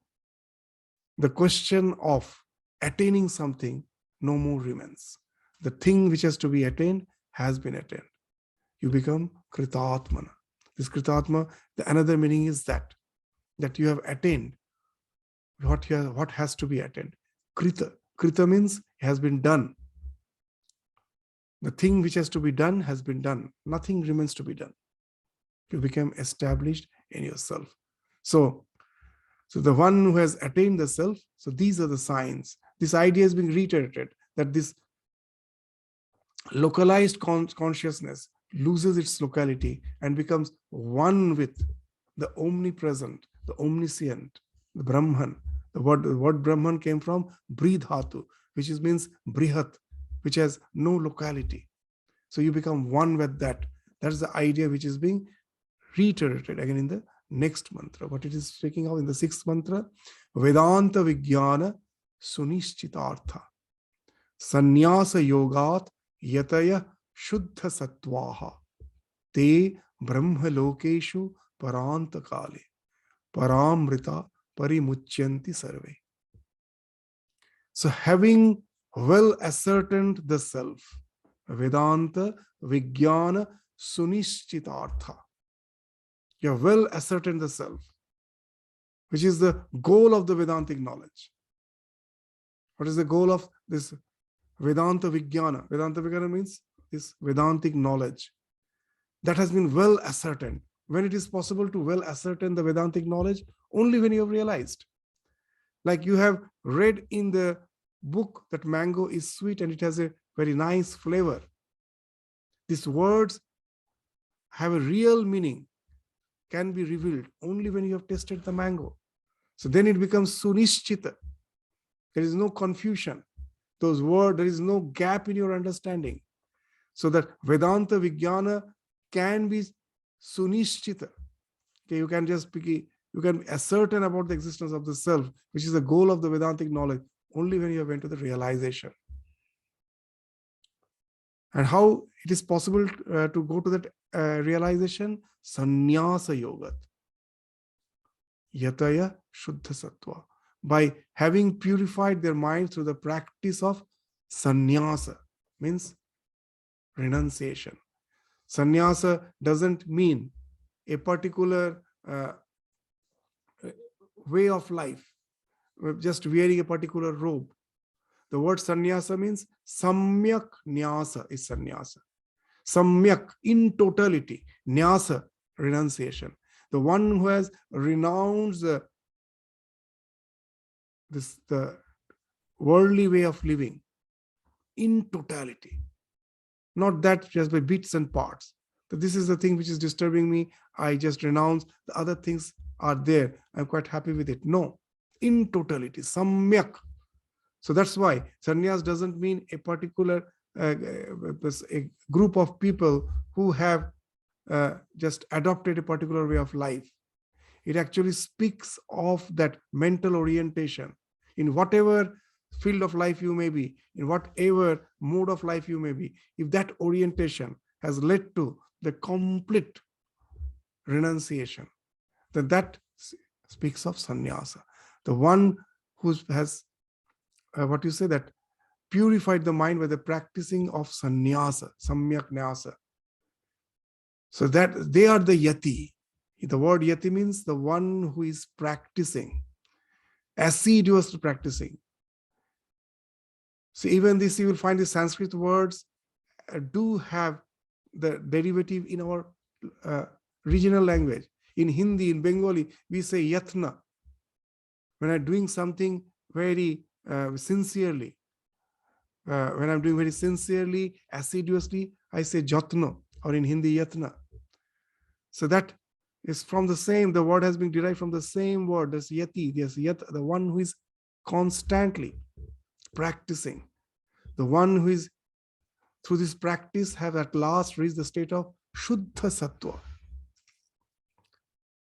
the question of attaining something no more remains. The thing which has to be attained has been attained. You become Kritatmana. This Kritatma, the another meaning is that you have attained what has to be attained. Krita. Krita means has been done. The thing which has to be done has been done. Nothing remains to be done. You become established in yourself. So the one who has attained the self, so these are the signs. This idea is being reiterated, that this localized consciousness loses its locality and becomes one with the omnipresent, the omniscient, the Brahman. The word Brahman came from Bridhatu, which means Brihat, which has no locality. So you become one with that. That's the idea which is being reiterated again in the next mantra. What it is speaking of in the sixth mantra, Vedanta Vijnana Sunishthananda Sannyasa Yogat Yataya Shuddha Sattvaha Te Brahma Lokeshu Paranta Kale Paramrita Parimuchyanti Sarve. So having well ascertained the self, Vedanta Vijnana Sunishthananda, you have well ascertained the self, which is the goal of the Vedantic knowledge. What is the goal of this Vedanta Vijnana? Vedanta Vijnana means this Vedantic knowledge that has been well ascertained. When it is possible to well ascertain the Vedantic knowledge? Only when you have realized. Like you have read in the book that mango is sweet and it has a very nice flavor. These words have a real meaning, can be revealed only when you have tasted the mango. So then it becomes Sunishtita. There is no confusion. Those words, there is no gap in your understanding. So that Vedanta Vijnana can be Sunishtita. Okay, you can be ascertain about the existence of the self, which is the goal of the Vedantic knowledge, only when you have went to the realization. And how it is possible to go to that realization? Sannyasa Yogat. Yataya Shuddha Sattva. By having purified their mind through the practice of sannyasa, means renunciation. Sannyasa doesn't mean a particular way of life, just wearing a particular robe. The word sannyasa means samyak nyasa is sannyasa. Samyak, in totality. Nyasa, renunciation. The one who has renounced the worldly way of living in totality. Not that just by bits and parts. That this is the thing which is disturbing me, I just renounce. The other things are there. I'm quite happy with it. No, in totality, samyak. So that's why sannyas doesn't mean a particular a group of people who have just adopted a particular way of life. It actually speaks of that mental orientation in whatever field of life you may be, in whatever mode of life you may be. If that orientation has led to the complete renunciation, then that speaks of sannyasa. The one who has, what you say, that purified the mind by the practicing of sannyasa, samyak nyasa. So that they are the yati. The word yati means the one who is practicing, assiduously practicing. So even this, you will find the Sanskrit words do have the derivative in our regional language. In Hindi, in Bengali, we say yatna. When I'm doing something very sincerely, when I'm doing very sincerely, assiduously, I say jatno, or in Hindi, yatna. So that is from the same, the word has been derived from the same word, that's yati, yes, yat, the one who is constantly practicing, the one who is through this practice have at last reached the state of Shuddha Sattva.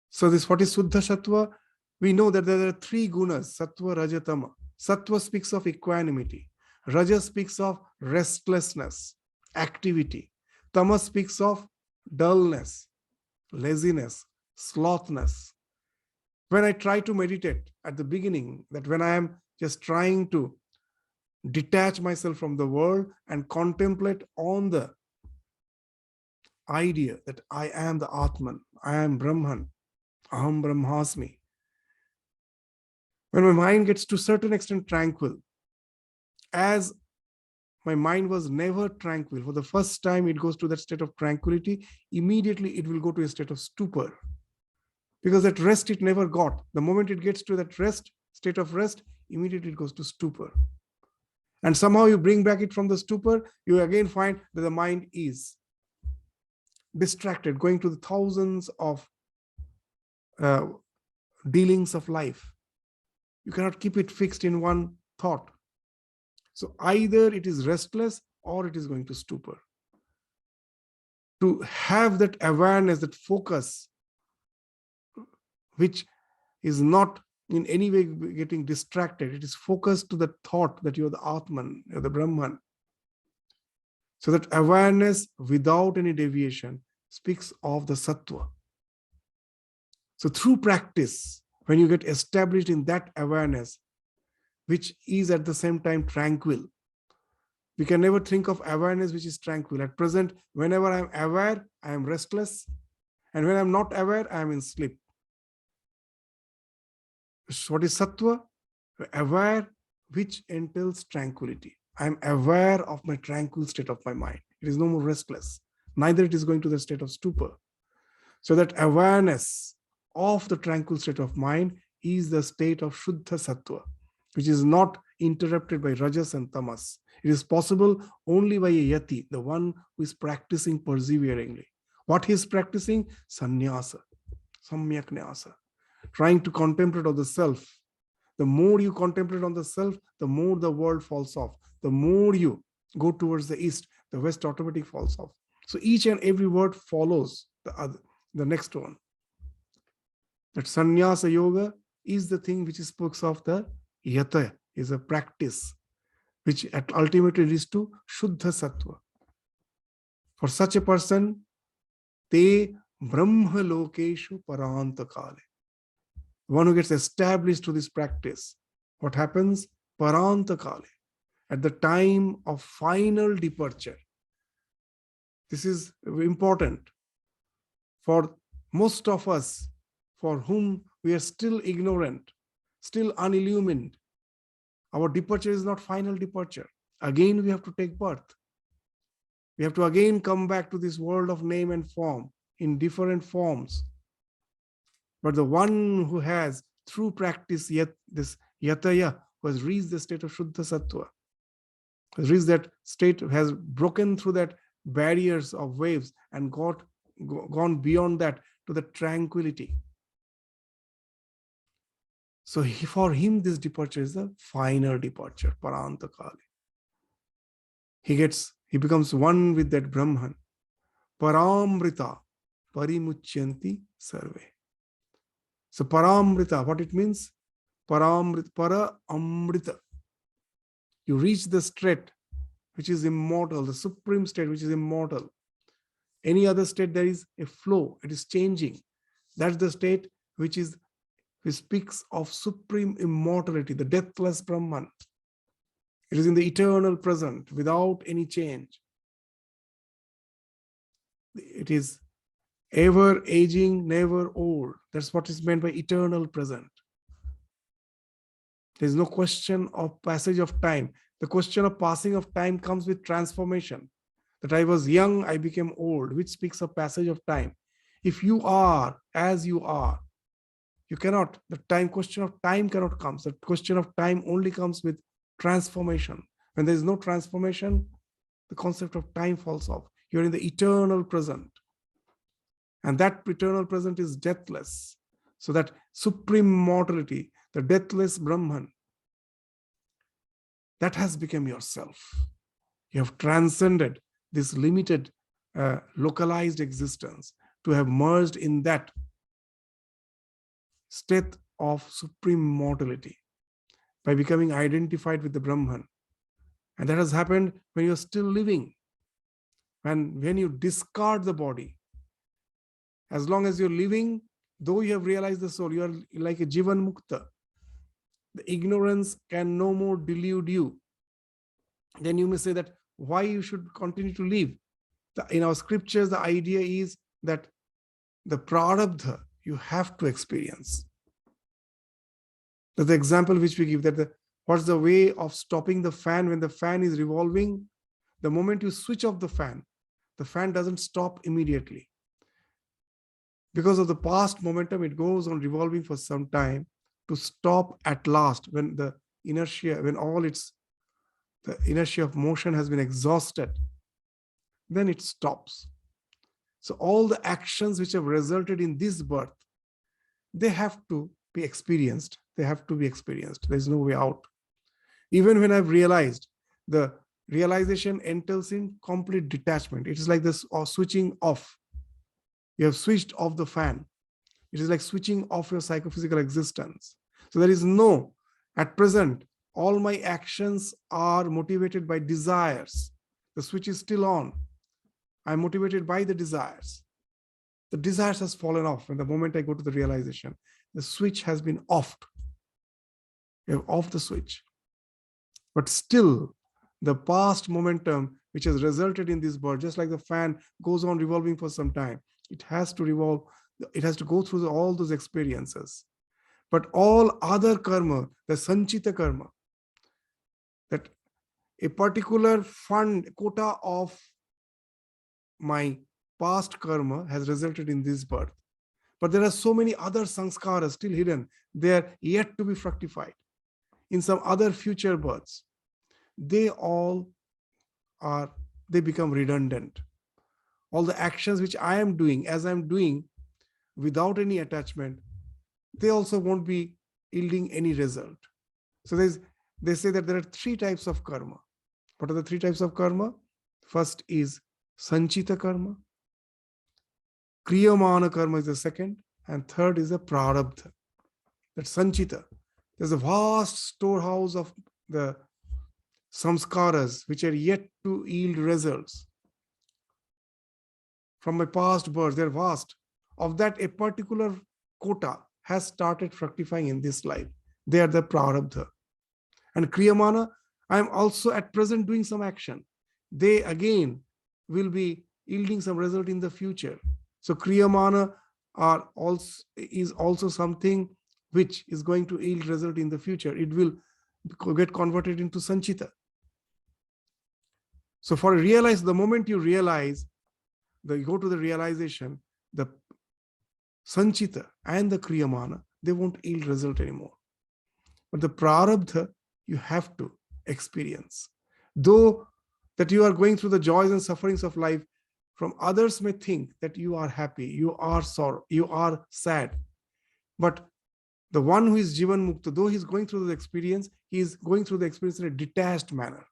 So this, what is Shuddha Sattva? We know that there are three gunas, Sattva, Raja, Tama. Sattva speaks of equanimity. Raja speaks of restlessness, activity. Tama speaks of dullness, laziness, slothness. When I try to meditate at the beginning, that when I am just trying to detach myself from the world and contemplate on the idea that I am the Atman, I am Brahman, Aham Brahmasmi. When my mind gets to a certain extent tranquil, as my mind was never tranquil, for the first time it goes to that state of tranquility, immediately it will go to a state of stupor. Because that rest it never got. The moment it gets to that rest, state of rest, immediately it goes to stupor. And somehow you bring back it from the stupor, you again find that the mind is distracted, going to the thousands of dealings of life. You cannot keep it fixed in one thought. So either it is restless or it is going to stupor. To have that awareness, that focus, which is not in any way getting distracted, it is focused to the thought that you are the Atman, you are the Brahman. So that awareness without any deviation speaks of the Sattva. So through practice, when you get established in that awareness, which is at the same time tranquil, we can never think of awareness which is tranquil. At present, whenever I am aware, I am restless. And when I am not aware, I am in sleep. What is Sattva? Aware, which entails tranquility. I am aware of my tranquil state of my mind. It is no more restless. Neither it is going to the state of stupor. So that awareness of the tranquil state of mind is the state of Shuddha Sattva, which is not interrupted by Rajas and Tamas. It is possible only by a yati, the one who is practicing perseveringly. What he is practicing? Sannyasa, samyak nyasa. Trying to contemplate on the self. The more you contemplate on the self, the more the world falls off. The more you go towards the east, the west automatically falls off. So each and every word follows the other, the next one. That sannyasa yoga is the thing which speaks of the yata, is a practice, which ultimately leads to Shuddha Sattva. For such a person, te brahma lokeshu paranta kale. One who gets established to this practice, what happens? Paranta kale, at the time of final departure. This is important for most of us, for whom we are still ignorant, still unillumined. Our departure is not final departure. Again, we have to take birth. We have to again come back to this world of name and form in different forms. But the one who has, through practice, yet this yataya, who has reached the state of Shuddha Sattva, has reached that state, has broken through that barriers of waves and gone beyond that to the tranquility. So for him, this departure is the final departure, Parantakali. He becomes one with that Brahman. Paramrita, parimuchyanti sarve. So Paramrita, what it means? Paramrita, para amrita. You reach the state which is immortal, the supreme state which is immortal. Any other state, there is a flow, it is changing. That's the state which speaks of supreme immortality, the deathless Brahman. It is in the eternal present without any change. It is ever aging, never old. That's what is meant by eternal present. There is no question of passage of time. The question of passing of time comes with transformation. That I was young, I became old, which speaks of passage of time. If you are as you are, you cannot, the question of time cannot come. The question of time only comes with transformation. When there is no transformation, the concept of time falls off. You're in the eternal present. And that eternal present is deathless. So that supreme mortality, the deathless Brahman, that has become yourself. You have transcended this limited, localized existence to have merged in that state of supreme mortality by becoming identified with the Brahman. And that has happened when you're still living. And when you discard the body, as long as you're living, though you have realized the soul, you are like a Jivan Mukta. The ignorance can no more delude you. Then you may say that why you should continue to live. In our scriptures, the idea is that the prarabdha you have to experience. That's the example which we give, that what's the way of stopping the fan when the fan is revolving? The moment you switch off the fan doesn't stop immediately. Because of the past momentum, it goes on revolving for some time to stop at last when the inertia, the inertia of motion has been exhausted, then it stops. So all the actions which have resulted in this birth, they have to be experienced. They have to be experienced. There's no way out. Even when I've realized, the realization entails in complete detachment. It is like this or switching off. You have switched off the fan. It is like switching off your psychophysical existence. So there is no, at present, all my actions are motivated by desires. The switch is still on. I'm motivated by the desires. The desires has fallen off. And the moment I go to the realization, the switch has been offed. You have off the switch. But still, the past momentum, which has resulted in this birth, just like the fan goes on revolving for some time, it has to revolve, it has to go through all those experiences. But all other karma, the sanchita karma, that a particular fund, quota of my past karma has resulted in this birth. But there are so many other sanskaras still hidden. They are yet to be fructified in some other future births. They become redundant. All the actions which I am doing, as I'm doing, without any attachment, they also won't be yielding any result. So they say that there are three types of karma. What are the three types of karma? First is sanchita karma. Kriyamana karma is the second. And third is the prarabdha. That's sanchita. There's a vast storehouse of the samskaras which are yet to yield results. From my past birth, they're vast. Of that, a particular quota has started fructifying in this life. They are the prarabdha. And kriyamana, I am also at present doing some action. They again will be yielding some result in the future. So kriyamana is also something which is going to yield result in the future. It will get converted into sanchita. So the moment you realize, you go to the realization, the sanchita and the kriyamana, they won't yield result anymore. But the prarabdha, you have to experience. Though that you are going through the joys and sufferings of life, from others may think that you are happy, you are sorrow, you are sad. But The one who is Jivan Mukta, though he's going through the experience, he is going through the experience in a detached manner.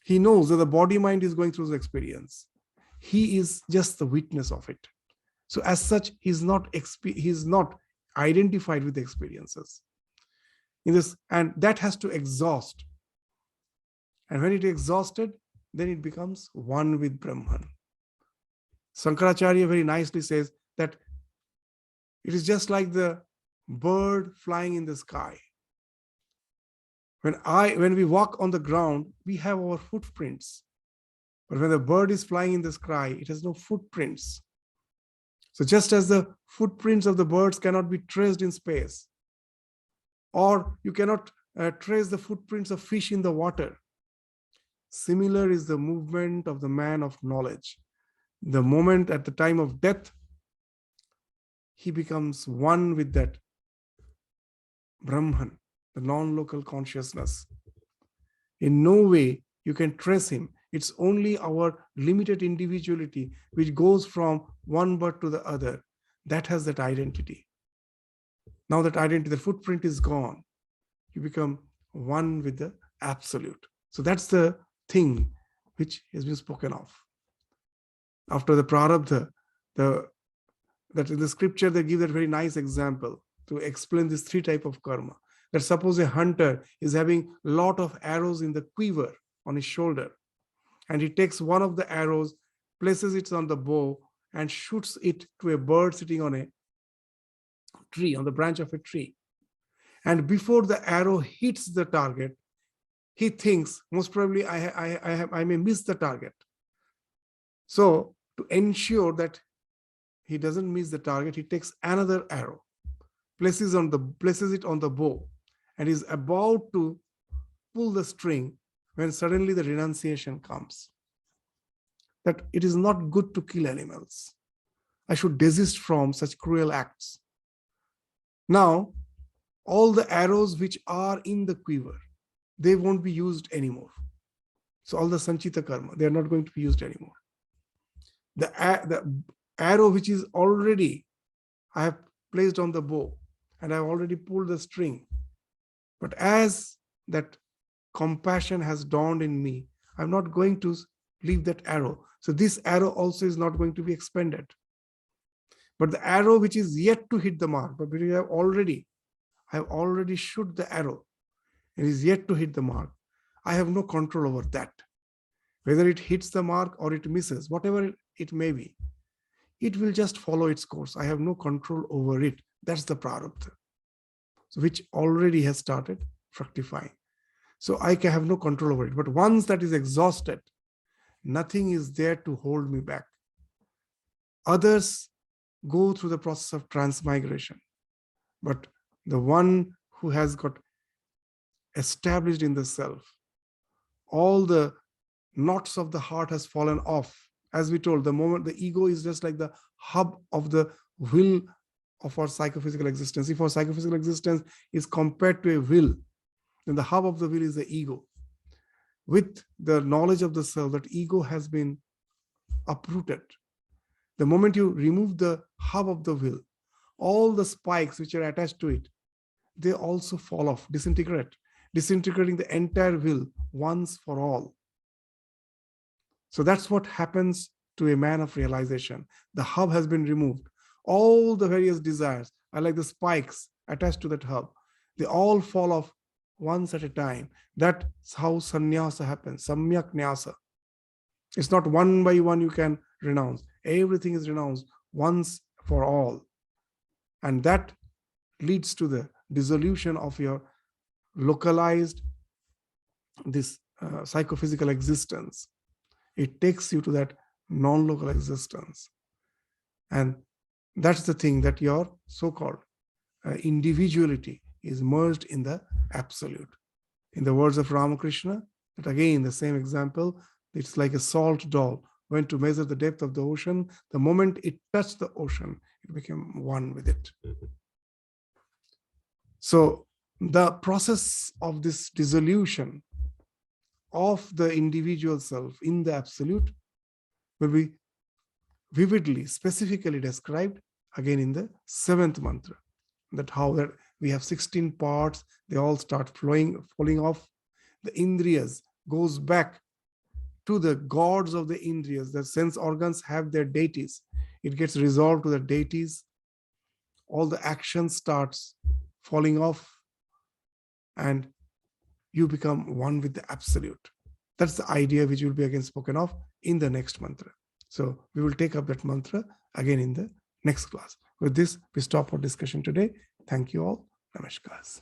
He knows that the body mind is going through the experience. He is just the witness of it. So as such, he's not identified with the experiences. And that has to exhaust. And when it exhausted, then it becomes one with Brahman. Shankaracharya very nicely says that it is just like the bird flying in the sky. When we walk on the ground, we have our footprints. But when the bird is flying in the sky, it has no footprints. So just as the footprints of the birds cannot be traced in space, or you cannot trace the footprints of fish in the water, similar is the movement of the man of knowledge. The moment at the time of death, he becomes one with that Brahman, the non-local consciousness. In no way you can trace him. It's only our limited individuality which goes from one bird to the other that has that identity. Now that identity, the footprint is gone. You become one with the absolute. So that's the thing which has been spoken of. After the prarabdha, that in the scripture they give that very nice example to explain this three type of karma. That suppose a hunter is having a lot of arrows in the quiver on his shoulder, and he takes one of the arrows, places it on the bow, and shoots it to a bird sitting on a tree, on the branch of a tree. And before the arrow hits the target, he thinks, most probably I may miss the target. So to ensure that he doesn't miss the target, he takes another arrow, places it on the bow, and is about to pull the string when suddenly the renunciation comes. That it is not good to kill animals. I should desist from such cruel acts. Now, all the arrows which are in the quiver, they won't be used anymore. So all the sanchita karma, they are not going to be used anymore. The arrow which is already, I have placed on the bow, and I have already pulled the string. But as that compassion has dawned in me, I'm not going to leave that arrow. So this arrow also is not going to be expended. But the arrow which is yet to hit the mark, but I have already shot the arrow, it is yet to hit the mark. I have no control over that. Whether it hits the mark or it misses, whatever it may be, it will just follow its course. I have no control over it. That's the prarabdha, so which already has started fructifying. So I can have no control over it. But once that is exhausted, nothing is there to hold me back. Others go through the process of transmigration, but the one who has got established in the self, all the knots of the heart has fallen off. As we told, the moment the ego is just like the hub of the will of our psychophysical existence. If our psychophysical existence is compared to a will, then the hub of the will is the ego. With the knowledge of the self, that ego has been uprooted. The moment you remove the hub of the will, all the spikes which are attached to it, they also fall off, disintegrating the entire will once for all. So that's what happens to a man of realization. The hub has been removed. All the various desires are like the spikes attached to that hub. They all fall off once at a time. That's how sannyasa happens, samyak nyasa. It's not one by one you can renounce. Everything is renounced once for all. And that leads to the dissolution of your localized, this psychophysical existence. It takes you to that non-local existence. And that's the thing, that your so-called individuality is merged in the absolute. In the words of Ramakrishna, that again, the same example, it's like a salt doll went to measure the depth of the ocean. The moment it touched the ocean, it became one with it. So the process of this dissolution of the individual self in the absolute will be vividly, specifically described again in the 7th mantra. that how that we have 16 parts, they all start falling off. The indriyas goes back to the gods of the indriyas. The sense organs have their deities. It gets resolved to the deities. All the action starts falling off, and you become one with the absolute. That's the idea which will be again spoken of in the next mantra. So we will take up that mantra again in the next class. With this, we stop our discussion today. Thank you all. Namaskar.